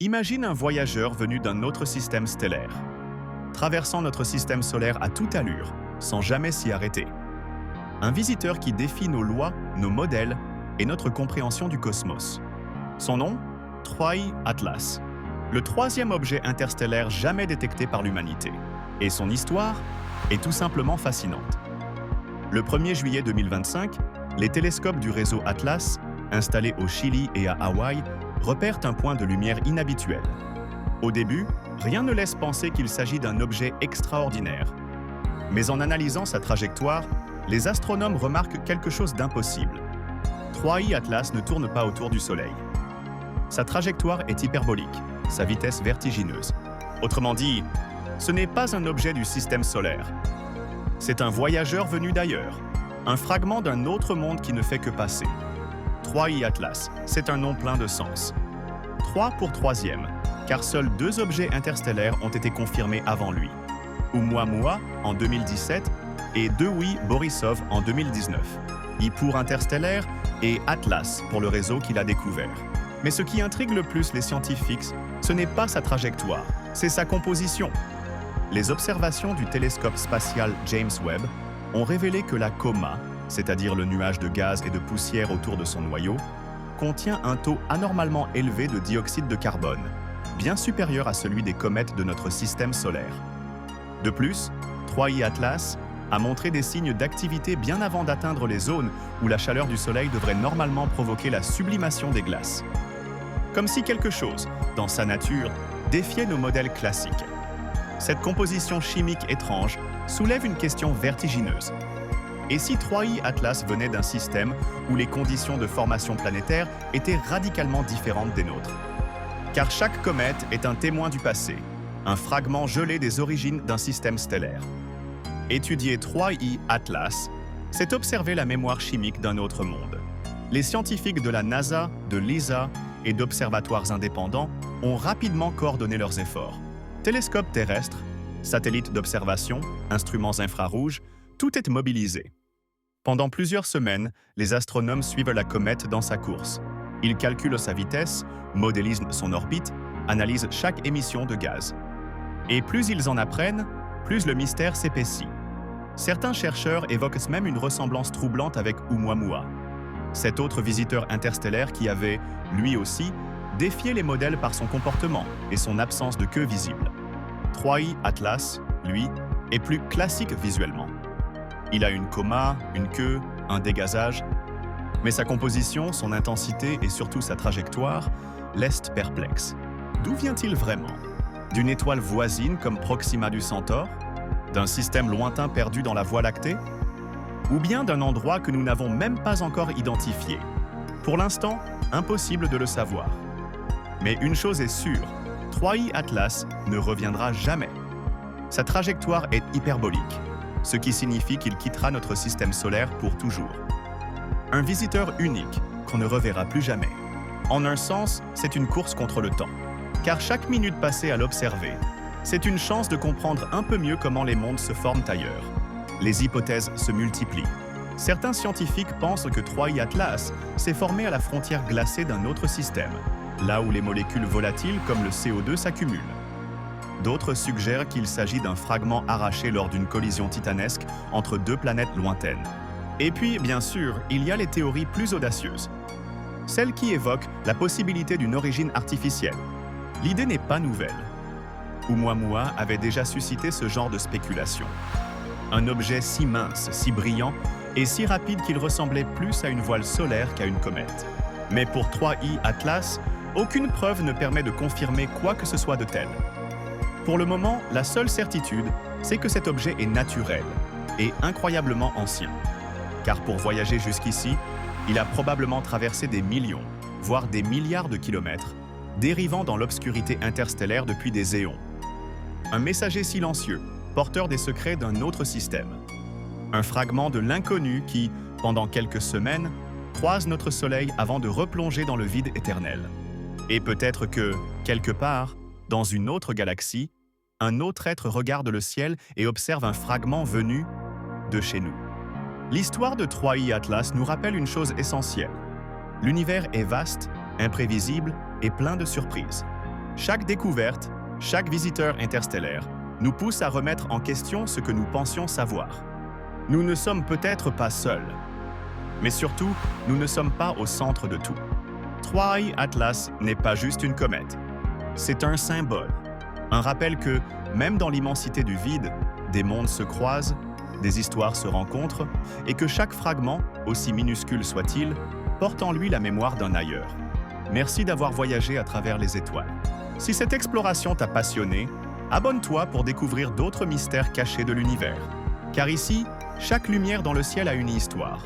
Imagine un voyageur venu d'un autre système stellaire, traversant notre système solaire à toute allure, sans jamais s'y arrêter. Un visiteur qui défie nos lois, nos modèles et notre compréhension du cosmos. Son nom, 3I Atlas, le troisième objet interstellaire jamais détecté par l'humanité. Et son histoire est tout simplement fascinante. Le 1er juillet 2025, les télescopes du réseau Atlas, installés au Chili et à Hawaï, repèrent un point de lumière inhabituel. Au début, rien ne laisse penser qu'il s'agit d'un objet extraordinaire. Mais en analysant sa trajectoire, les astronomes remarquent quelque chose d'impossible. 3I Atlas ne tourne pas autour du Soleil. Sa trajectoire est hyperbolique, sa vitesse vertigineuse. Autrement dit, ce n'est pas un objet du système solaire. C'est un voyageur venu d'ailleurs, un fragment d'un autre monde qui ne fait que passer. 3I Atlas, c'est un nom plein de sens. 3 pour troisième, car seuls 2 objets interstellaires ont été confirmés avant lui. Oumuamua en 2017 et Dewey Borisov en 2019. I pour interstellaire et Atlas pour le réseau qu'il a découvert. Mais ce qui intrigue le plus les scientifiques, ce n'est pas sa trajectoire, c'est sa composition. Les observations du télescope spatial James Webb ont révélé que la coma, c'est-à-dire le nuage de gaz et de poussière autour de son noyau, contient un taux anormalement élevé de dioxyde de carbone, bien supérieur à celui des comètes de notre système solaire. De plus, 3I Atlas a montré des signes d'activité bien avant d'atteindre les zones où la chaleur du Soleil devrait normalement provoquer la sublimation des glaces. Comme si quelque chose, dans sa nature, défiait nos modèles classiques. Cette composition chimique étrange soulève une question vertigineuse. Et si 3I Atlas venait d'un système où les conditions de formation planétaire étaient radicalement différentes des nôtres? Car chaque comète est un témoin du passé, un fragment gelé des origines d'un système stellaire. Étudier 3I Atlas, c'est observer la mémoire chimique d'un autre monde. Les scientifiques de la NASA, de l'ESA et d'observatoires indépendants ont rapidement coordonné leurs efforts. Télescopes terrestres, satellites d'observation, instruments infrarouges, tout est mobilisé. Pendant plusieurs semaines, les astronomes suivent la comète dans sa course. Ils calculent sa vitesse, modélisent son orbite, analysent chaque émission de gaz. Et plus ils en apprennent, plus le mystère s'épaissit. Certains chercheurs évoquent même une ressemblance troublante avec Oumuamua, cet autre visiteur interstellaire qui avait, lui aussi, défié les modèles par son comportement et son absence de queue visible. 3I Atlas, lui, est plus classique visuellement. Il a une coma, une queue, un dégazage, mais sa composition, son intensité et surtout sa trajectoire laissent perplexe. D'où vient-il vraiment? D'une étoile voisine comme Proxima du Centaure? D'un système lointain perdu dans la Voie lactée? Ou bien d'un endroit que nous n'avons même pas encore identifié? Pour l'instant, impossible de le savoir. Mais une chose est sûre, 3I Atlas ne reviendra jamais. Sa trajectoire est hyperbolique, ce qui signifie qu'il quittera notre système solaire pour toujours. Un visiteur unique qu'on ne reverra plus jamais. En un sens, c'est une course contre le temps, car chaque minute passée à l'observer, c'est une chance de comprendre un peu mieux comment les mondes se forment ailleurs. Les hypothèses se multiplient. Certains scientifiques pensent que 3I Atlas s'est formé à la frontière glacée d'un autre système, là où les molécules volatiles comme le CO2 s'accumulent. D'autres suggèrent qu'il s'agit d'un fragment arraché lors d'une collision titanesque entre 2 planètes lointaines. Et puis, bien sûr, il y a les théories plus audacieuses. Celles qui évoquent la possibilité d'une origine artificielle. L'idée n'est pas nouvelle. Oumuamua avait déjà suscité ce genre de spéculation. Un objet si mince, si brillant et si rapide qu'il ressemblait plus à une voile solaire qu'à une comète. Mais pour 3I Atlas, aucune preuve ne permet de confirmer quoi que ce soit de tel. Pour le moment, la seule certitude, c'est que cet objet est naturel et incroyablement ancien. Car pour voyager jusqu'ici, il a probablement traversé des millions, voire des milliards de kilomètres, dérivant dans l'obscurité interstellaire depuis des éons. Un messager silencieux, porteur des secrets d'un autre système. Un fragment de l'inconnu qui, pendant quelques semaines, croise notre Soleil avant de replonger dans le vide éternel. Et peut-être que, quelque part, dans une autre galaxie, un autre être regarde le ciel et observe un fragment venu de chez nous. L'histoire de 3I Atlas nous rappelle une chose essentielle. L'univers est vaste, imprévisible et plein de surprises. Chaque découverte, chaque visiteur interstellaire nous pousse à remettre en question ce que nous pensions savoir. Nous ne sommes peut-être pas seuls, mais surtout, nous ne sommes pas au centre de tout. 3i Atlas n'est pas juste une comète. C'est un symbole, un rappel que, même dans l'immensité du vide, des mondes se croisent, des histoires se rencontrent, et que chaque fragment, aussi minuscule soit-il, porte en lui la mémoire d'un ailleurs. Merci d'avoir voyagé à travers les étoiles. Si cette exploration t'a passionné, abonne-toi pour découvrir d'autres mystères cachés de l'univers. Car ici, chaque lumière dans le ciel a une histoire.